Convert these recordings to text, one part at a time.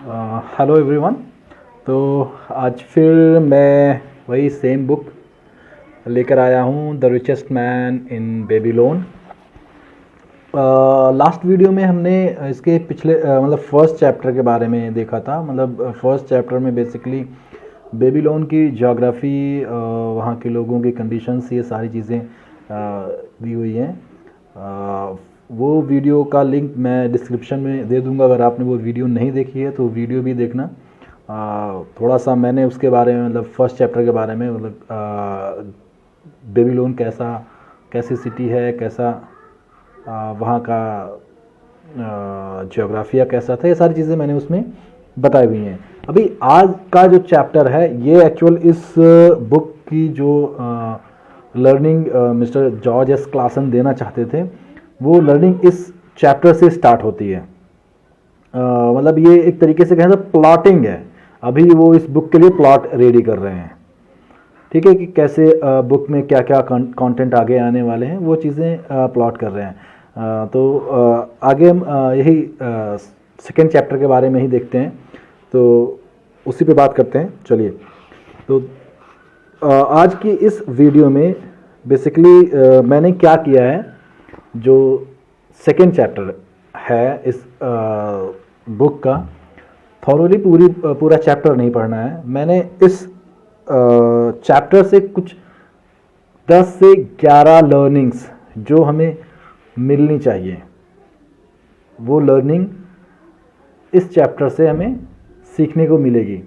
Hello everyone. तो आज फिर मैं वही सेम बुक लेकर आया हूँ, the richest man in Babylon. Last video में हमने इसके पिछले मतलब फर्स्ट चैप्टर के बारे में देखा था। मतलब फर्स्ट चैप्टर में बेसिकली बेबीलोन की ज्योग्राफी, वहाँ के लोगों की कंडीशंस, ये सारी चीज़ें दी हुई हैं। वो वीडियो का लिंक मैं डिस्क्रिप्शन में दे दूंगा। अगर आपने वो वीडियो नहीं देखी है तो वीडियो भी देखना। थोड़ा सा मैंने उसके बारे में, मतलब फर्स्ट चैप्टर के बारे में, मतलब बेबीलोन कैसी सिटी है, कैसा वहाँ का ज्योग्राफिया कैसा था, ये सारी चीज़ें मैंने उसमें बताई हुई हैं। अभी आज का जो चैप्टर है ये एक्चुअल इस बुक की जो learning mister George S Klaasen देना चाहते थे, वो लर्निंग इस चैप्टर से स्टार्ट होती है। मतलब ये एक तरीके से कहें तो प्लॉटिंग है। अभी वो इस बुक के लिए प्लॉट रेडी कर रहे हैं, ठीक है, कि कैसे बुक में क्या क्या कंटेंट आगे आने वाले हैं, वो चीज़ें प्लॉट कर रहे हैं। तो आगे हम यही सेकेंड चैप्टर के बारे में ही देखते हैं, तो उसी पे बात करते हैं। चलिए, तो आज की इस वीडियो में बेसिकली मैंने क्या किया है, जो सेकेंड चैप्टर है इस बुक का, थॉरोली पूरा चैप्टर नहीं पढ़ना है। मैंने इस चैप्टर से कुछ 10 से 11 लर्निंग्स जो हमें मिलनी चाहिए, वो लर्निंग इस चैप्टर से हमें सीखने को मिलेगी।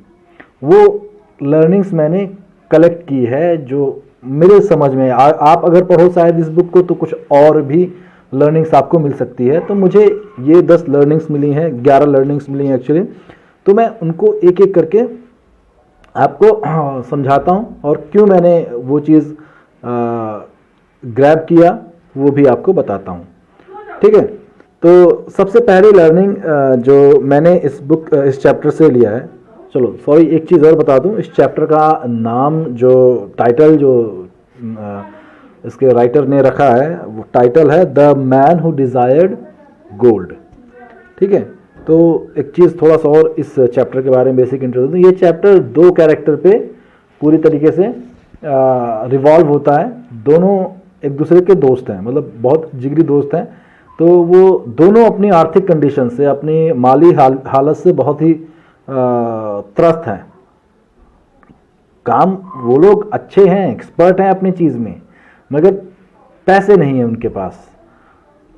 वो लर्निंग्स मैंने कलेक्ट की है जो मेरे समझ में आप अगर पढ़ो शायद इस बुक को तो कुछ और भी लर्निंग्स आपको मिल सकती है। तो मुझे ये 10 लर्निंग्स मिली हैं, 11 लर्निंग्स मिली हैं एक्चुअली। तो मैं उनको एक एक करके आपको समझाता हूँ, और क्यों मैंने वो चीज़ ग्रैब किया वो भी आपको बताता हूँ, ठीक है। तो सबसे पहली लर्निंग जो मैंने इस चैप्टर से लिया है, चलो सॉरी एक चीज़ और बता दूं, इस चैप्टर का नाम, जो टाइटल जो इसके राइटर ने रखा है, वो टाइटल है the man who desired gold, ठीक है। तो एक चीज़ थोड़ा सा और इस चैप्टर के बारे में बेसिक इंट्रोडक्शन। ये चैप्टर 2 कैरेक्टर पे पूरी तरीके से रिवॉल्व होता है। दोनों एक दूसरे के दोस्त हैं, मतलब बहुत जिगरी दोस्त हैं। तो वो दोनों अपनी आर्थिक कंडीशन से, अपनी माली हालत से बहुत ही त्रस्त हैं। काम वो लोग अच्छे हैं, एक्सपर्ट हैं अपनी चीज़ में, मगर पैसे नहीं है उनके पास।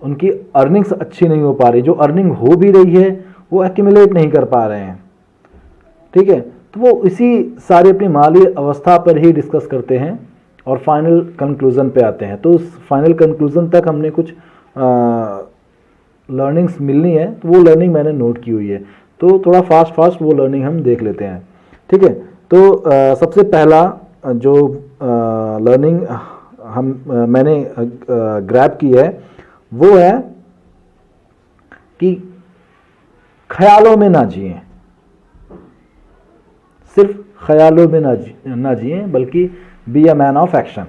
उनकी अर्निंग्स अच्छी नहीं हो पा रही, जो अर्निंग हो भी रही है वो एक्यूमुलेट नहीं कर पा रहे हैं, ठीक है। तो वो इसी सारी अपनी माली अवस्था पर ही डिस्कस करते हैं और फाइनल कंक्लूजन पे आते हैं। तो उस फाइनल कंक्लूजन तक हमने कुछ लर्निंग्स मिलनी है, तो वो लर्निंग मैंने नोट की हुई है। तो थोड़ा फास्ट वो लर्निंग हम देख लेते हैं, ठीक है। तो सबसे पहला जो लर्निंग मैंने ग्रैब की है, वो है कि ख्यालों में ना जिएं। सिर्फ ख्यालों में ना जिएं, बल्कि be a man of action.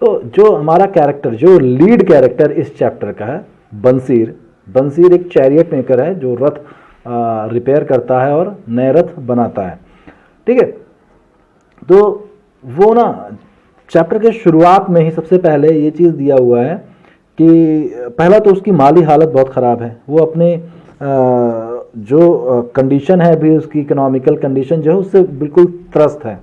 तो जो हमारा कैरेक्टर, जो लीड कैरेक्टर इस चैप्टर का है, बंसीर एक चैरियट मेकर है जो रथ रिपेयर करता है और नए रथ बनाता है, ठीक है। तो वो ना चैप्टर के शुरुआत में ही सबसे पहले ये चीज़ दिया हुआ है कि पहला तो उसकी माली हालत बहुत ख़राब है। वो अपने जो कंडीशन है अभी, उसकी इकोनॉमिकल कंडीशन जो है उससे बिल्कुल त्रस्त है,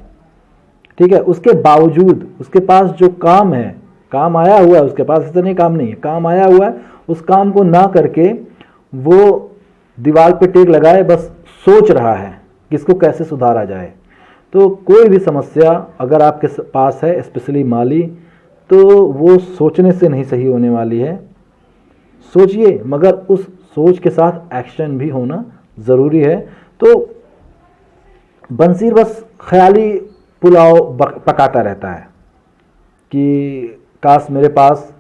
ठीक है। उसके बावजूद उसके पास जो काम है, काम आया हुआ है उसके पास, इतना काम नहीं है, काम आया हुआ है, उस काम को ना करके वो दीवार पे टेक लगाए बस सोच रहा है कि इसको कैसे सुधारा जाए। तो कोई भी समस्या अगर आपके पास है, स्पेशली माली, तो वो सोचने से नहीं सही होने वाली है। सोचिए, मगर उस सोच के साथ एक्शन भी होना ज़रूरी है। तो बंसीर बस ख्याली पुलाव पकाता रहता है कि काश मेरे पास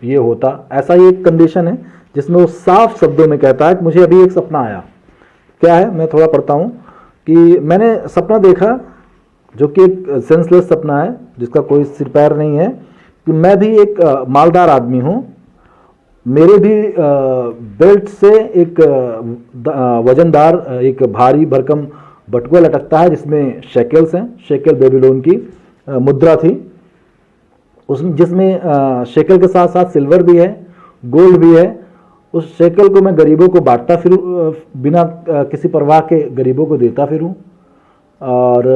ये होता। ऐसा ही एक कंडीशन है जिसमें वो साफ शब्दों में कहता है कि मुझे अभी एक सपना आया। क्या है, मैं थोड़ा पढ़ता हूँ कि मैंने सपना देखा, जो कि एक सेंसलेस सपना है जिसका कोई सिर पैर नहीं है, कि मैं भी एक मालदार आदमी हूँ। मेरे भी बेल्ट से एक वजनदार एक भारी भरकम बटुआ लटकता है जिसमें शेकल्स हैं। शेकल बेबीलोन की मुद्रा थी, उसमें जिसमें शेकल के साथ साथ सिल्वर भी है, गोल्ड भी है। उस शेकल को मैं गरीबों को बांटता फिरूं, बिना किसी परवाह के गरीबों को देता फिरूं। और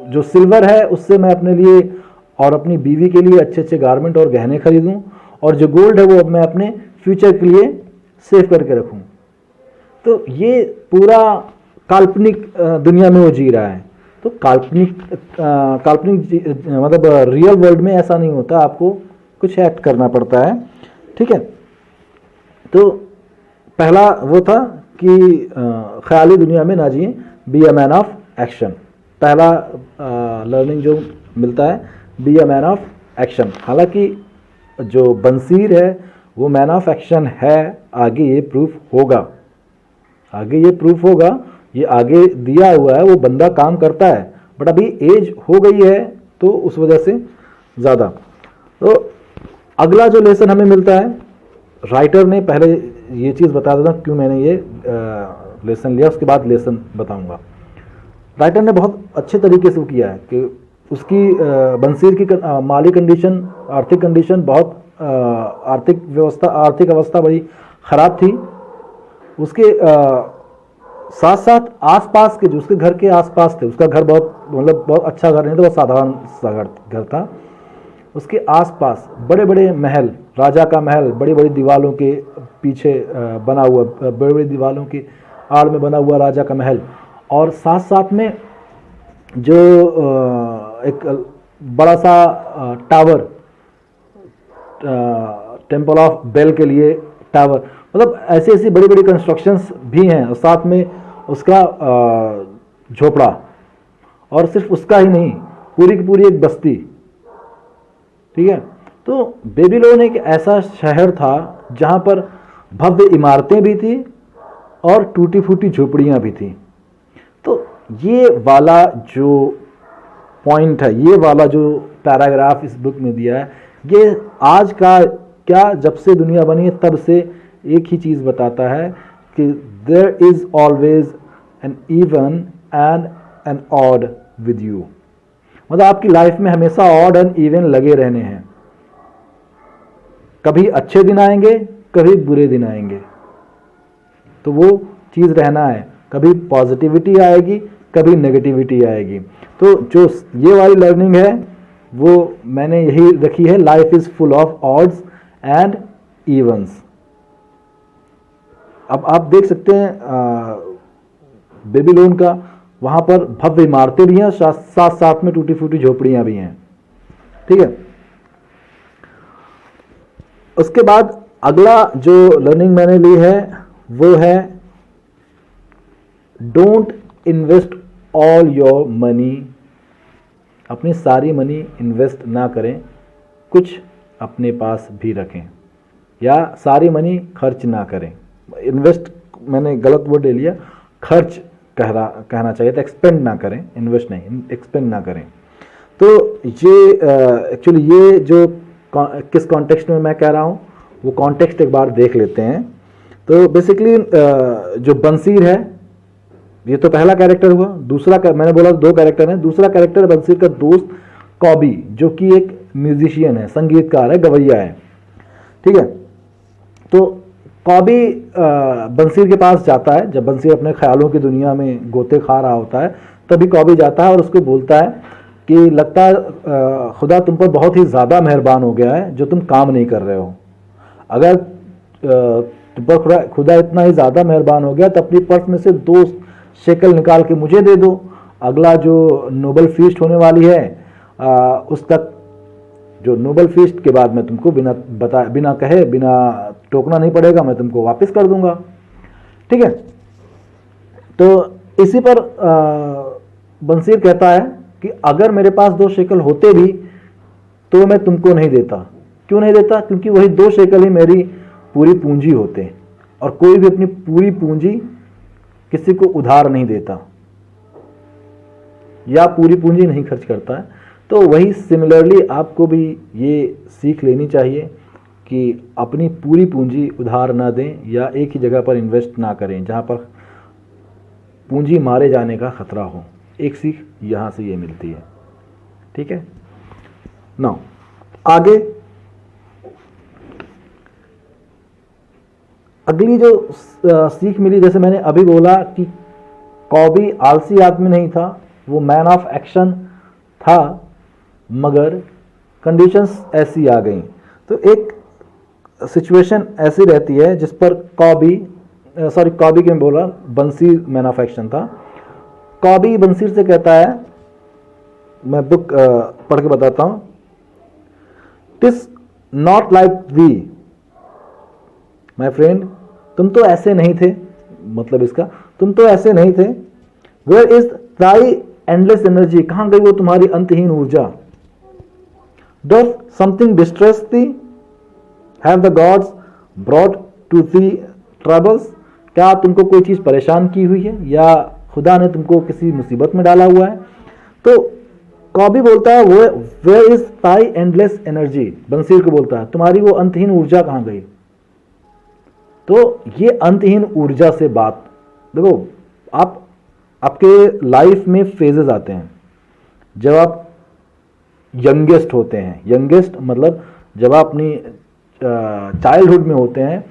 जो सिल्वर है उससे मैं अपने लिए और अपनी बीवी के लिए अच्छे अच्छे गारमेंट और गहने खरीदूं, और जो गोल्ड है वो अब मैं अपने फ्यूचर के लिए सेव करके रखूं। तो ये पूरा काल्पनिक दुनिया में वो जी रहा है। तो काल्पनिक मतलब रियल वर्ल्ड में ऐसा नहीं होता, आपको कुछ एक्ट करना पड़ता है। ठीक है, तो पहला वो था कि ख्याली दुनिया में ना जिए, be a man of action. पहला लर्निंग जो मिलता है, be a man of action. हालांकि जो बंसीर है वो मैन ऑफ एक्शन है, आगे ये प्रूफ होगा, आगे ये प्रूफ होगा। ये आगे दिया हुआ है, वो बंदा काम करता है, बट अभी एज हो गई है तो उस वजह से ज़्यादा। तो अगला जो लेसन हमें मिलता है, राइटर ने पहले ये चीज़ बता देता क्यों मैंने ये लेसन लिया, उसके बाद लेसन बताऊंगा। राइटर ने बहुत अच्छे तरीके से किया है कि उसकी बंसीर की माली कंडीशन, आर्थिक कंडीशन बहुत आर्थिक अवस्था बड़ी ख़राब थी। उसके साथ साथ आसपास के जो उसके घर के आसपास थे, उसका घर बहुत मतलब बहुत अच्छा घर नहीं था, बहुत साधारण सा घर था। उसके आसपास बड़े बड़े महल, राजा का महल, बड़ी बड़ी दीवारों के पीछे बना हुआ, बड़ी बड़ी दीवारों की आड़ में बना हुआ राजा का महल, और साथ साथ में जो एक बड़ा सा टावर, टेम्पल ऑफ बेल के लिए टावर, मतलब ऐसी ऐसी बड़ी बड़ी कंस्ट्रक्शंस भी हैं। और साथ में उसका झोपड़ा, और सिर्फ उसका ही नहीं, पूरी की पूरी एक बस्ती। ठीक है, तो बेबीलोन एक ऐसा शहर था जहाँ पर भव्य इमारतें भी थी और टूटी फूटी झोपड़ियाँ भी थी। तो ये वाला जो पॉइंट है, ये वाला जो पैराग्राफ इस बुक में दिया है, ये आज का क्या, जब से दुनिया बनी है तब से एक ही चीज़ बताता है कि there is always an even and an odd with you. मतलब आपकी लाइफ में हमेशा ऑड एंड इवन लगे रहने हैं। कभी अच्छे दिन आएंगे, कभी बुरे दिन आएंगे, तो वो चीज़ रहना है। कभी पॉजिटिविटी आएगी, कभी नेगेटिविटी आएगी। तो जो ये वाली लर्निंग है वो मैंने यही रखी है, life is full of odds and evens. अब आप देख सकते हैं बेबीलोन का, वहां पर भव्य इमारतें भी हैं, साथ साथ में टूटी फूटी झोपड़ियां भी हैं। ठीक है, उसके बाद अगला जो लर्निंग मैंने ली है वो है don't invest all your money. अपनी सारी मनी इन्वेस्ट ना करें, कुछ अपने पास भी रखें, या सारी मनी खर्च ना करें। इन्वेस्ट मैंने गलत वर्ड ले लिया, खर्च कहना चाहिए था, एक्सपेंड ना करें, इन्वेस्ट नहीं, एक्सपेंड ना करें। तो ये एक्चुअली ये जो किस कॉन्टेक्स्ट में मैं कह रहा हूँ वो कॉन्टेक्स्ट एक बार देख लेते हैं। तो बेसिकली जो बंसीर है, ये तो पहला कैरेक्टर हुआ। दूसरा मैंने बोला दो कैरेक्टर हैं, दूसरा कैरेक्टर बंसीर का दोस्त कॉबी, जो कि एक म्यूजिशियन है, संगीतकार है, गवैया है। ठीक है, तो कॉबी बंसीर के पास जाता है। जब बंसीर अपने ख्यालों की दुनिया में गोते खा रहा होता है, तभी कॉबी जाता है और उसको बोलता है कि लगता है खुदा तुम पर बहुत ही ज़्यादा मेहरबान हो गया है जो तुम काम नहीं कर रहे हो। अगर तुम पर खुदा इतना ही ज़्यादा मेहरबान हो गया तो अपनी पर्स में से 2 शेकल निकाल के मुझे दे दो। अगला जो नोबल फीस्ट होने वाली है उस तक, जो नोबल फीस्ट के बाद मैं तुमको बिना कहे, बिना टोकना नहीं पड़ेगा, मैं तुमको वापस कर दूंगा। ठीक है, तो इसी पर बंसीर कहता है कि अगर मेरे पास 2 शेकल होते भी तो मैं तुमको नहीं देता। क्यों नहीं देता? क्योंकि वही 2 शेकल ही मेरी पूरी पूंजी होते, और कोई भी अपनी पूरी पूंजी किसी को उधार नहीं देता या पूरी पूंजी नहीं खर्च करता है। तो वही सिमिलरली आपको भी ये सीख लेनी चाहिए कि अपनी पूरी पूंजी उधार ना दें या एक ही जगह पर इन्वेस्ट ना करें जहां पर पूंजी मारे जाने का खतरा हो। एक सीख यहां से ये मिलती है। ठीक है, नाउ आगे अगली जो सीख मिली, जैसे मैंने अभी बोला कि कॉबी आलसी आदमी नहीं था, वो मैन ऑफ एक्शन था, मगर कंडीशंस ऐसी आ गई। तो एक सिचुएशन ऐसी रहती है जिस पर कॉबी के बोला, बंसीर मैन ऑफ एक्शन था। कॉबी बंसीर से कहता है, मैं बुक पढ़ के बताता हूं, TISS not like we my friend, तुम तो ऐसे नहीं थे, मतलब इसका तुम तो ऐसे नहीं थे। Where is thy endless energy, कहां गई वो तुम्हारी अंतहीन ऊर्जा। Does something distress thee, have the gods brought to thee troubles, क्या तुमको कोई चीज परेशान की हुई है या खुदा ने तुमको किसी मुसीबत में डाला हुआ है। तो कॉबी बोलता है वो where is thy endless energy, बंसीर को बोलता है तुम्हारी वो अंतहीन ऊर्जा कहां गई। तो ये अंतहीन ऊर्जा से बात, देखो आपके लाइफ में फेजेस आते हैं। जब आप यंगेस्ट होते हैं, यंगेस्ट मतलब जब आप अपनी चाइल्डहुड में होते हैं,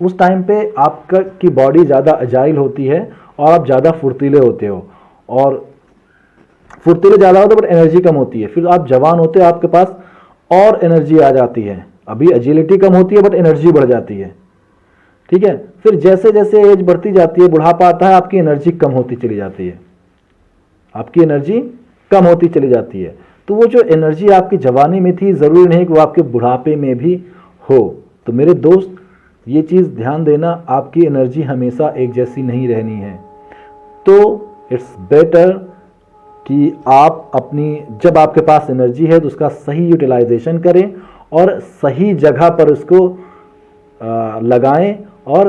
उस टाइम पे आपका की बॉडी ज़्यादा अजाइल होती है और आप ज़्यादा फुर्तीले होते हो, और फुर्तीले ज़्यादा होते हैं बट एनर्जी कम होती है। फिर आप जवान होते हो, आपके पास और एनर्जी आ जाती है, अभी एजिलिटी कम होती है बट एनर्जी बढ़ जाती है। ठीक है, फिर जैसे जैसे एज बढ़ती जाती है, बुढ़ापा आता है, आपकी एनर्जी कम होती चली जाती है, आपकी एनर्जी कम होती चली जाती है। तो वो जो एनर्जी आपकी जवानी में थी, जरूरी नहीं कि वो आपके बुढ़ापे में भी हो। तो मेरे दोस्त, ये चीज ध्यान देना, आपकी एनर्जी हमेशा एक जैसी नहीं रहनी है। तो इट्स बेटर कि आप अपनी, जब आपके पास एनर्जी है तो उसका सही यूटिलाइजेशन करें और सही जगह पर उसको लगाएं, और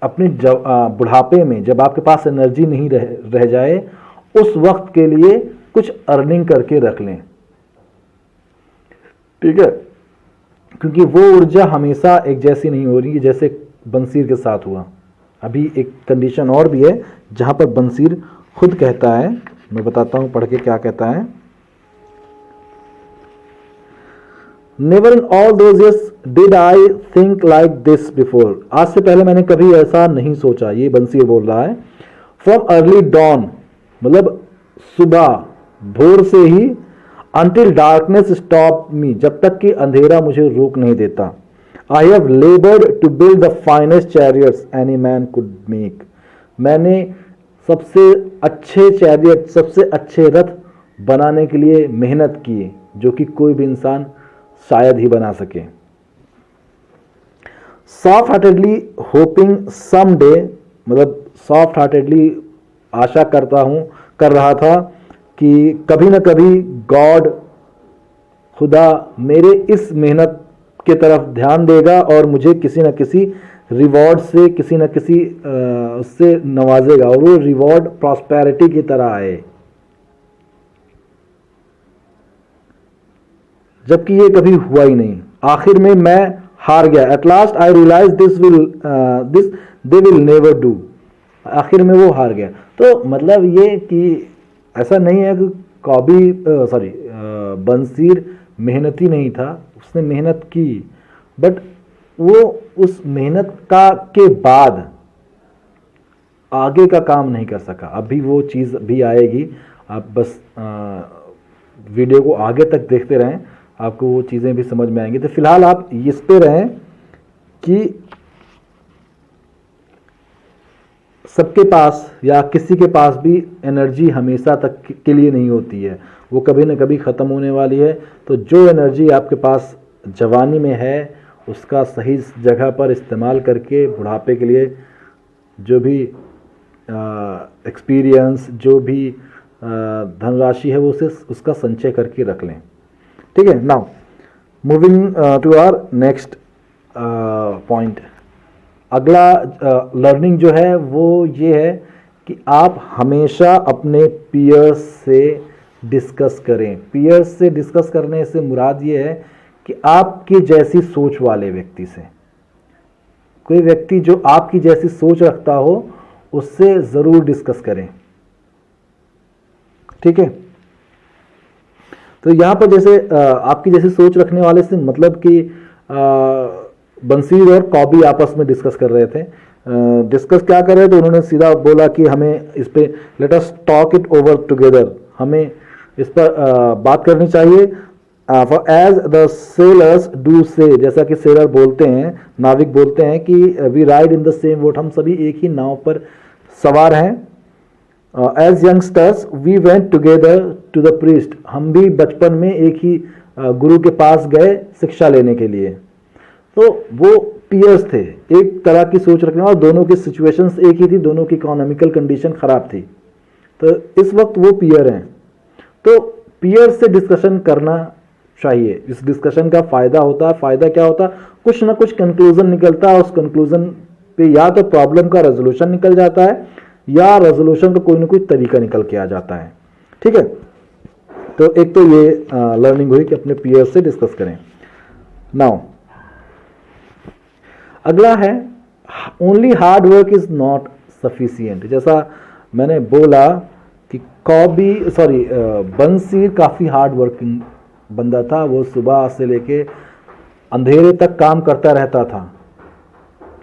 अपने बुढ़ापे में जब आपके पास एनर्जी नहीं रह जाए, उस वक्त के लिए कुछ अर्निंग करके रख लें। ठीक है, क्योंकि वो ऊर्जा हमेशा एक जैसी नहीं हो रही, जैसे बंसीर के साथ हुआ। अभी एक कंडीशन और भी है जहां पर बंसीर खुद कहता है, मैं बताता हूं पढ़ के क्या कहता है। Never in all those years did I think like this before, आज से पहले मैंने कभी ऐसा नहीं सोचा, ये बंसीर बोल रहा है। फ्रॉम अर्ली डॉन, मतलब सुबह भोर से ही, अंटिल डार्कनेस स्टॉप मी, जब तक कि अंधेरा मुझे रोक नहीं देता। I have laboured to build the finest chariots any man could make, मैंने सबसे अच्छे चैरियट, सबसे अच्छे रथ बनाने के लिए मेहनत की जो कि कोई भी इंसान शायद ही बना सके। Soft heartedly hoping some day, मतलब सॉफ्ट हार्टेडली आशा कर रहा था कि कभी ना कभी गॉड, खुदा मेरे इस मेहनत की तरफ ध्यान देगा और मुझे किसी न किसी रिवॉर्ड से, किसी न किसी उससे नवाजेगा, और वो रिवॉर्ड प्रॉस्पेरिटी की तरह आए। जबकि ये कभी हुआ ही नहीं। आखिर में मैं हार गया। At last I realise this they will never do, आखिर में वो हार गया। तो मतलब ये कि ऐसा नहीं है कि बंसीर मेहनती नहीं था, उसने मेहनत की, बट वो उस मेहनत के बाद आगे का काम नहीं कर सका। अभी वो चीज़ भी आएगी, आप बस वीडियो को आगे तक देखते रहें, आपको वो चीज़ें भी समझ में आएंगी। तो फिलहाल आप इस पे रहें कि सबके पास या किसी के पास भी एनर्जी हमेशा तक के लिए नहीं होती है, वो कभी ना कभी ख़त्म होने वाली है। तो जो एनर्जी आपके पास जवानी में है, उसका सही जगह पर इस्तेमाल करके बुढ़ापे के लिए जो भी एक्सपीरियंस, जो भी धनराशि है, वो उसे उसका संचय करके रख लें। ठीक है, now moving to our next point. अगला लर्निंग जो है वो ये है कि आप हमेशा अपने पीयर्स से डिस्कस करें। पीयर्स से डिस्कस करने से मुराद ये है कि आपकी जैसी सोच वाले व्यक्ति से, कोई व्यक्ति जो आपकी जैसी सोच रखता हो उससे जरूर डिस्कस करें। ठीक है, तो यहां पर जैसे आपकी जैसी सोच रखने वाले से मतलब कि बंसीर और कॉबी आपस में डिस्कस कर रहे थे। डिस्कस क्या कर रहे थे, उन्होंने सीधा बोला कि हमें इस पे let us talk it over together, हमें इस पर बात करनी चाहिए। For as the sailors do say, जैसा कि सेलर बोलते हैं, नाविक बोलते हैं कि we ride in the same boat, हम सभी एक ही नाव पर सवार हैं। As youngsters we went together to the priest, हम भी बचपन में एक ही गुरु के पास गए शिक्षा लेने के लिए। तो वो पीयर्स थे, एक तरह की सोच रखने वाले, दोनों की सिचुएशंस एक ही थी, दोनों की इकोनॉमिकल कंडीशन खराब थी। तो इस वक्त वो पीयर हैं। तो पीयर से डिस्कशन करना चाहिए। इस डिस्कशन का फायदा होता है, फायदा क्या होता है, कुछ ना कुछ कंक्लूजन निकलता है, उस कंक्लूजन पे या तो प्रॉब्लम का रेजोल्यूशन निकल जाता है या रेजोल्यूशन का कोई ना कोई तरीका निकल के आ जाता है। ठीक है, तो एक तो ये लर्निंग हुई कि अपने पीयर से डिस्कस करें। नाउ अगला है only hard work is not sufficient. जैसा मैंने बोला कि बंसीर काफी हार्ड वर्किंग बंदा था, वो सुबह से लेके अंधेरे तक काम करता रहता था,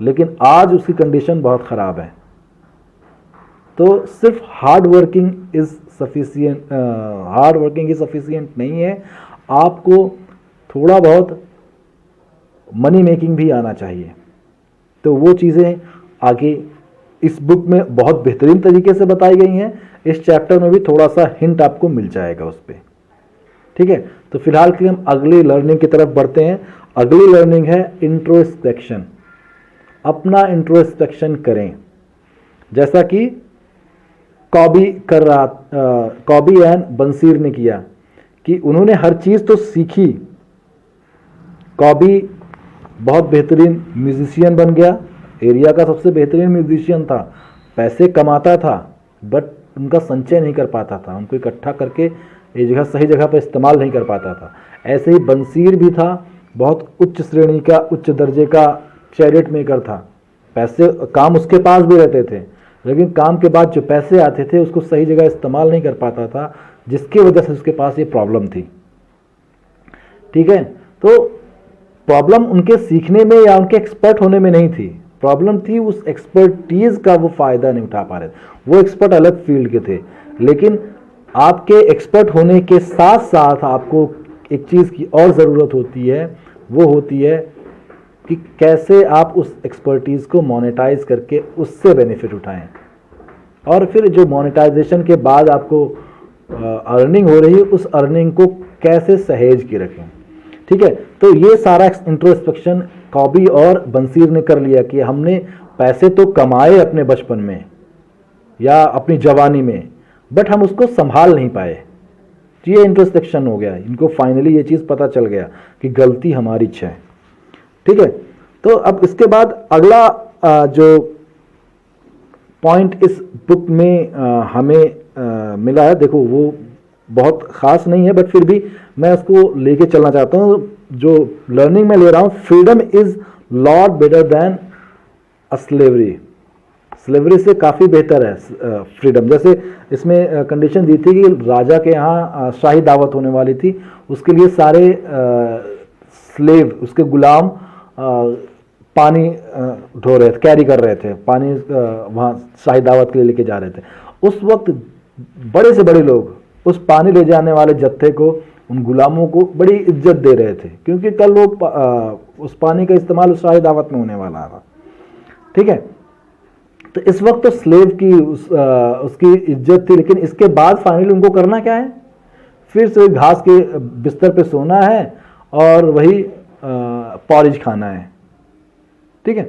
लेकिन आज उसकी कंडीशन बहुत खराब है। तो सिर्फ हार्ड वर्किंग इज सफिशिएंट नहीं है, आपको थोड़ा बहुत मनी मेकिंग भी आना चाहिए। तो वो चीज़ें आगे इस बुक में बहुत बेहतरीन तरीके से बताई गई हैं। इस चैप्टर में भी थोड़ा सा हिंट आपको मिल जाएगा उस पर। ठीक है, तो फिलहाल के लिए हम अगली लर्निंग की तरफ बढ़ते हैं। अगली लर्निंग है इंट्रोस्पेक्शन। अपना इंट्रोस्पेक्शन करें, जैसा कि कॉबी एंड बंसीर ने किया कि उन्होंने हर चीज़ तो सीखी। कॉबी बहुत बेहतरीन म्यूजिशियन बन गया, एरिया का सबसे बेहतरीन म्यूजिशियन था, पैसे कमाता था, बट उनका संचय नहीं कर पाता था, उनको इकट्ठा करके एक जगह सही जगह पर इस्तेमाल नहीं कर पाता था। ऐसे ही बंसीर भी था, बहुत उच्च श्रेणी का, उच्च दर्जे का चैरिट मेकर था, पैसे काम उसके पास भी रहते थे, लेकिन काम के बाद जो पैसे आते थे उसको सही जगह इस्तेमाल नहीं कर पाता था, जिसकी वजह से उसके पास ये प्रॉब्लम थी। ठीक है, तो प्रॉब्लम उनके सीखने में या उनके एक्सपर्ट होने में नहीं थी, प्रॉब्लम थी उस एक्सपर्टीज का वो फायदा नहीं उठा पा रहे थे। वो एक्सपर्ट अलग फील्ड के थे, लेकिन आपके एक्सपर्ट होने के साथ साथ आपको एक चीज़ की और ज़रूरत होती है, वो होती है कि कैसे आप उस एक्सपर्टीज़ को मोनेटाइज करके उससे बेनिफिट उठाएं, और फिर जो मोनेटाइजेशन के बाद आपको अर्निंग हो रही है उस अर्निंग को कैसे सहेज के रखें। ठीक है, तो ये सारा इंट्रोस्पेक्शन कॉबी और बंसीर ने कर लिया कि हमने पैसे तो कमाए अपने बचपन में या अपनी जवानी में, बट हम उसको संभाल नहीं पाए। ये इंट्रोस्पेक्शन हो गया, इनको फाइनली ये चीज़ पता चल गया कि गलती हमारी है। ठीक है, तो अब इसके बाद अगला जो पॉइंट इस बुक में हमें मिला है, देखो वो बहुत ख़ास नहीं है, बट फिर भी मैं उसको लेके चलना चाहता हूँ। जो लर्निंग में ले रहा हूँ, freedom is lot better than a slavery. Slavery से काफ़ी बेहतर है फ्रीडम। जैसे इसमें कंडीशन दी थी कि राजा के यहाँ शाही दावत होने वाली थी, उसके लिए सारे स्लेव, उसके गुलाम पानी ढो रहे थे, कैरी कर रहे थे पानी, वहाँ शाही दावत के लिए लेके जा रहे थे। उस वक्त बड़े से बड़े लोग उस पानी ले जाने वाले जत्थे को, उन गुलामों को बड़ी इज्जत दे रहे थे, क्योंकि कल वो उस पानी का इस्तेमाल उस शाही दावत में होने वाला था। ठीक है, तो इस वक्त तो स्लेव की उसकी इज्जत थी, लेकिन इसके बाद फाइनली उनको करना क्या है, फिर से घास के बिस्तर पे सोना है और वही पॉरिज खाना है। ठीक है,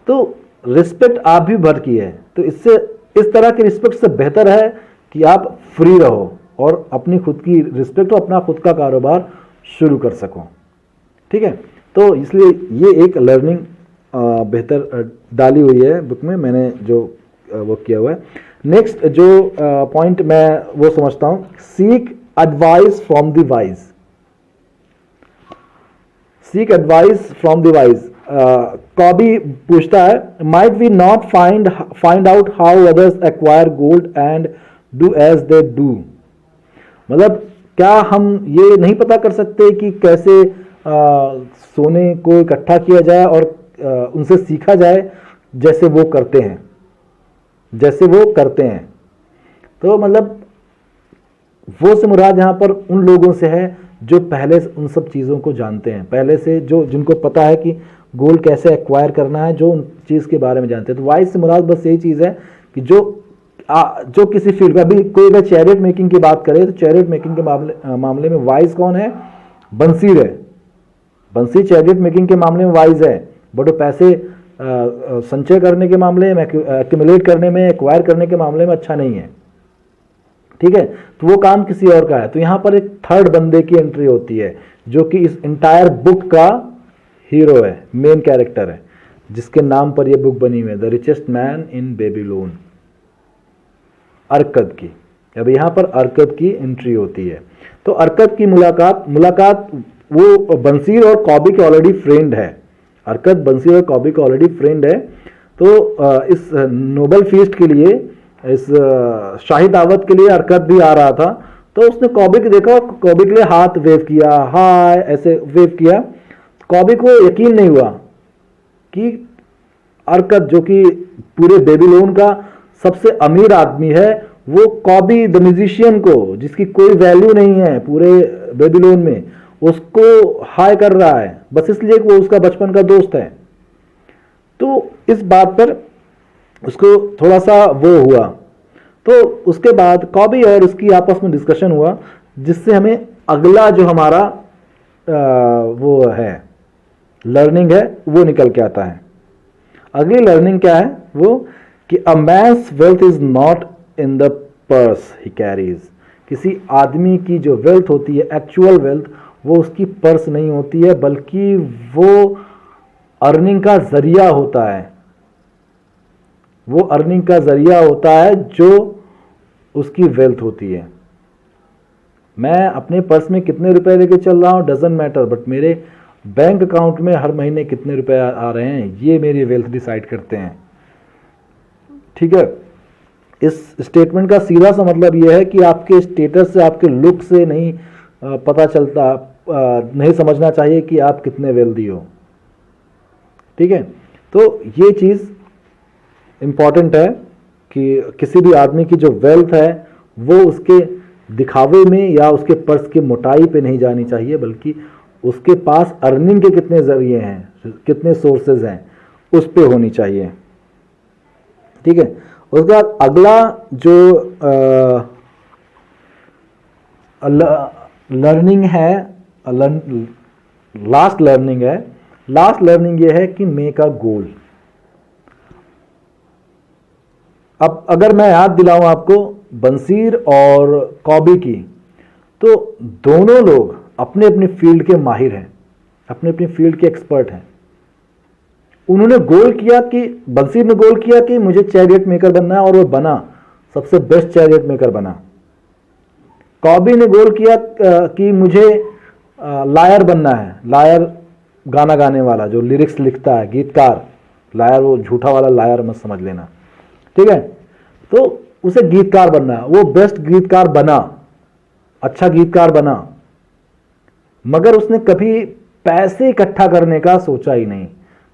तो रिस्पेक्ट आप भी भर की है, तो इससे इस तरह की रिस्पेक्ट से बेहतर है कि आप फ्री रहो और अपनी खुद की रिस्पेक्ट और अपना खुद का कारोबार शुरू कर सको। ठीक है, तो इसलिए ये एक लर्निंग बेहतर डाली हुई है बुक में, मैंने जो वो किया हुआ है। नेक्स्ट जो पॉइंट मैं वो समझता हूँ, seek advice from the wise. Seek advice from the wise. Kobbi पूछता है, might we not find out how others acquire gold and do as they do. मतलब क्या हम ये नहीं पता कर सकते कि कैसे सोने को इकट्ठा किया जाए और उनसे सीखा जाए जैसे वो करते हैं, जैसे वो करते हैं। तो मतलब वो से मुराद यहाँ पर उन लोगों से है जो पहले से उन सब चीज़ों को जानते हैं, पहले से जो जिनको पता है कि गोल्ड कैसे एक्वायर करना है, जो उन चीज़ के बारे में जानते हैं। तो वाइज से मुराद बस यही चीज़ है कि जो किसी फील्ड में, अभी कोई अगर चैरियट मेकिंग की बात करे तो चैरियट मेकिंग के मामले में वाइज कौन है? बंसीर है। बंसी चैरियट मेकिंग के मामले में वाइज है, बट वो पैसे संचय करने के मामले में, एक्यूमुलेट करने में, एक्वायर करने के मामले में अच्छा नहीं है। ठीक है, तो वो काम किसी और का है। तो यहां पर एक थर्ड बंदे की एंट्री होती है जो कि इस इंटायर बुक का हीरो है, मेन कैरेक्टर है, जिसके नाम पर यह बुक बनी हुई है, the richest man in Babylon, Arkad की। अब यहां पर अरकद की एंट्री होती है। तो अरकद की मुलाकात वो बंसीर और कॉबी के ऑलरेडी फ्रेंड है। अरकद बंसीर और कॉबी के ऑलरेडी फ्रेंड है। तो इस नोबल फीस्ट के लिए, इस शाही दावत के लिए अरकद भी आ रहा था। तो उसने कॉबी को देखा, कॉबी के लिए हाथ वेव किया, हाय ऐसे वेव किया। कॉबी को यकीन नहीं हुआ कि अरकद, जो कि पूरे बेबीलोन का सबसे अमीर आदमी है, वो कॉबी द म्यूजिशियन को, जिसकी कोई वैल्यू नहीं है पूरे बेबीलोन में, उसको हाय कर रहा है बस इसलिए कि वो उसका बचपन का दोस्त है। तो इस बात पर उसको थोड़ा सा वो हुआ। तो उसके बाद कॉबी और उसकी आपस में डिस्कशन हुआ, जिससे हमें अगला जो हमारा वो है लर्निंग है वो निकल के आता है। अगली लर्निंग क्या है वो, कि a man's wealth is not in the purse he carries. किसी आदमी की जो वेल्थ होती है, एक्चुअल वेल्थ, वो उसकी पर्स नहीं होती है, बल्कि वो अर्निंग का जरिया होता है। वो अर्निंग का जरिया होता है जो उसकी वेल्थ होती है। मैं अपने पर्स में कितने रुपए लेके चल रहा हूं डजंट मैटर, बट मेरे बैंक अकाउंट में हर महीने कितने रुपए आ रहे हैं, ये मेरी वेल्थ डिसाइड करते हैं। ठीक है, इस स्टेटमेंट का सीधा सा मतलब यह है कि आपके स्टेटस से, आपके लुक से नहीं पता चलता, नहीं समझना चाहिए कि आप कितने वेल्दी हो। ठीक है, तो ये चीज़ इंपॉर्टेंट है कि किसी भी आदमी की जो वेल्थ है वो उसके दिखावे में या उसके पर्स की मोटाई पे नहीं जानी चाहिए, बल्कि उसके पास अर्निंग के कितने जरिए हैं, कितने सोर्सेज हैं, उस पे होनी चाहिए। ठीक है, उसके बाद अगला जो लर्निंग है, लास्ट लर्निंग है। लास्ट लर्निंग ये है कि मेक अ गोल। अब अगर मैं याद दिलाऊं आपको बंसीर और कॉबी की, तो दोनों लोग अपने अपने फील्ड के माहिर हैं, अपने अपने फील्ड के एक्सपर्ट हैं। उन्होंने गोल किया कि, बंसीर ने गोल किया कि मुझे चैरियट मेकर बनना है, और वो बना, सबसे बेस्ट चैरियट मेकर बना। कॉबी ने गोल किया कि मुझे लायर बनना है, लायर गाना गाने वाला जो लिरिक्स लिखता है, गीतकार। लायर वो झूठा वाला लायर मत समझ लेना, ठीक है। तो उसे गीतकार बनना है, वो बेस्ट गीतकार बना, अच्छा गीतकार बना, मगर उसने कभी पैसे इकट्ठा करने का सोचा ही नहीं,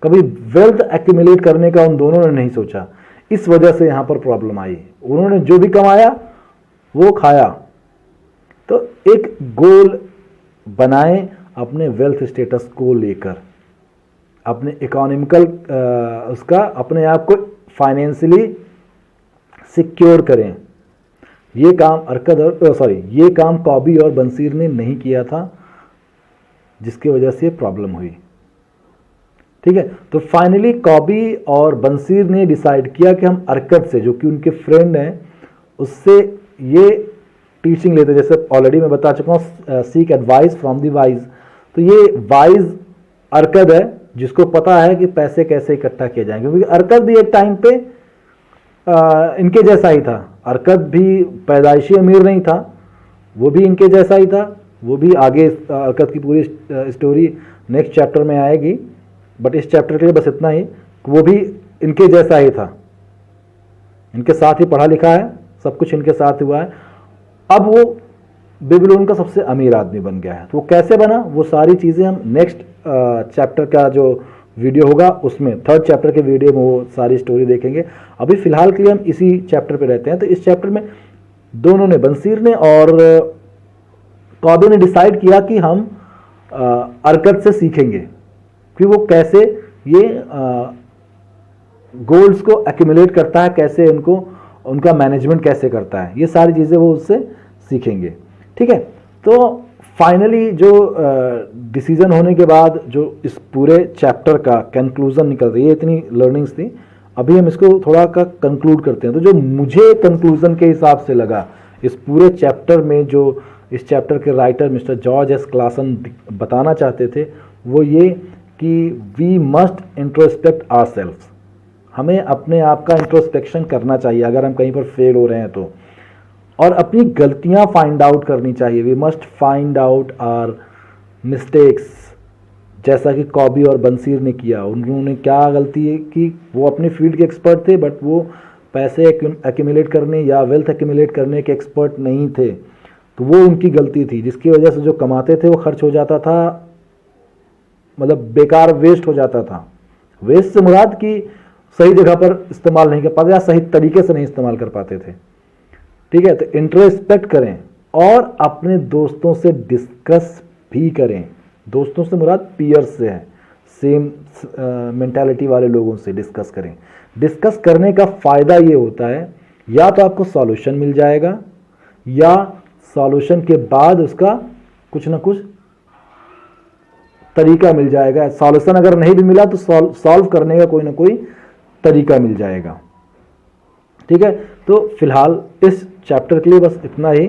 कभी वेल्थ एक्यूमुलेट करने का उन दोनों ने नहीं सोचा। इस वजह से यहां पर प्रॉब्लम आई। उन्होंने जो भी कमाया वो खाया। तो एक गोल बनाएं अपने वेल्थ स्टेटस को लेकर, अपने इकोनॉमिकल उसका, अपने आप को फाइनेंशियली सिक्योर करें। ये काम ये काम कॉबी और बंसीर ने नहीं किया था, जिसकी वजह से प्रॉब्लम हुई। ठीक है, तो फाइनली कॉबी और बंसीर ने डिसाइड किया कि हम अरकद से, जो कि उनके फ्रेंड हैं, उससे ये टीचिंग लेते। जैसे ऑलरेडी मैं बता चुका हूँ, seek advice from the wise. तो ये वाइज अरकद है, जिसको पता है कि पैसे कैसे इकट्ठा किए जाएंगे, क्योंकि अरकद भी एक टाइम पे इनके जैसा ही था। अरकद भी पैदाइशी अमीर नहीं था, वो भी इनके जैसा ही था। वो भी आगे अरकद की पूरी स्टोरी नेक्स्ट चैप्टर में आएगी, बट इस चैप्टर के लिए बस इतना ही, वो भी इनके जैसा ही था, इनके साथ ही पढ़ा लिखा है, सब कुछ इनके साथ हुआ है। अब वो बेबीलोन का सबसे अमीर आदमी बन गया है। तो वो कैसे बना, वो सारी चीज़ें हम नेक्स्ट चैप्टर का जो वीडियो होगा उसमें, थर्ड चैप्टर के वीडियो में वो सारी स्टोरी देखेंगे। अभी फिलहाल के लिए हम इसी चैप्टर पे रहते हैं। तो इस चैप्टर में दोनों ने, बंसीर ने और कॉबी ने डिसाइड किया कि हम अरकत से सीखेंगे कि वो कैसे ये गोल्ड्स को एक्यूमुलेट करता है, कैसे उनको, उनका मैनेजमेंट कैसे करता है, ये सारी चीज़ें वो उससे सीखेंगे। ठीक है, तो फाइनली जो डिसीजन होने के बाद जो इस पूरे चैप्टर का कंक्लूजन निकल रही है, इतनी लर्निंग्स थी, अभी हम इसको थोड़ा का कंक्लूड करते हैं। तो जो मुझे कंक्लूजन के हिसाब से लगा इस पूरे चैप्टर में, जो इस चैप्टर के writer mister George S Klaasen बताना चाहते थे, वो ये कि वी मस्ट इंट्रोस्पेक्ट आवरसेल्व्स, हमें अपने आप का इंट्रोस्पेक्शन करना चाहिए अगर हम कहीं पर फेल हो रहे हैं तो, और अपनी गलतियां फाइंड आउट करनी चाहिए। We must find out our mistakes, जैसा कि कॉबी और बंसीर ने किया। उन्होंने क्या गलती की, वो अपने फील्ड के एक्सपर्ट थे, बट वो पैसे एक्यूमुलेट करने या वेल्थ एक्यूमुलेट करने के एक्सपर्ट नहीं थे। तो वो उनकी गलती थी, जिसकी वजह से जो कमाते थे वो खर्च हो जाता था, मतलब बेकार वेस्ट हो जाता था। वेस्ट से मुराद कि सही जगह पर इस्तेमाल नहीं कर पाते या सही तरीके से नहीं इस्तेमाल कर पाते थे। ठीक है, तो इंट्रोस्पेक्ट करें और अपने दोस्तों से डिस्कस भी करें। दोस्तों से मुराद पीयर्स से है, सेम मेंटालिटी वाले लोगों से डिस्कस करें। डिस्कस करने का फ़ायदा ये होता है, या तो आपको सॉल्यूशन मिल जाएगा, या सॉल्यूशन के बाद उसका कुछ ना कुछ तरीका मिल जाएगा। सॉल्यूशन अगर नहीं भी मिला तो सॉल्व करने का कोई ना कोई तरीका मिल जाएगा। ठीक है, तो फिलहाल इस चैप्टर के लिए बस इतना ही।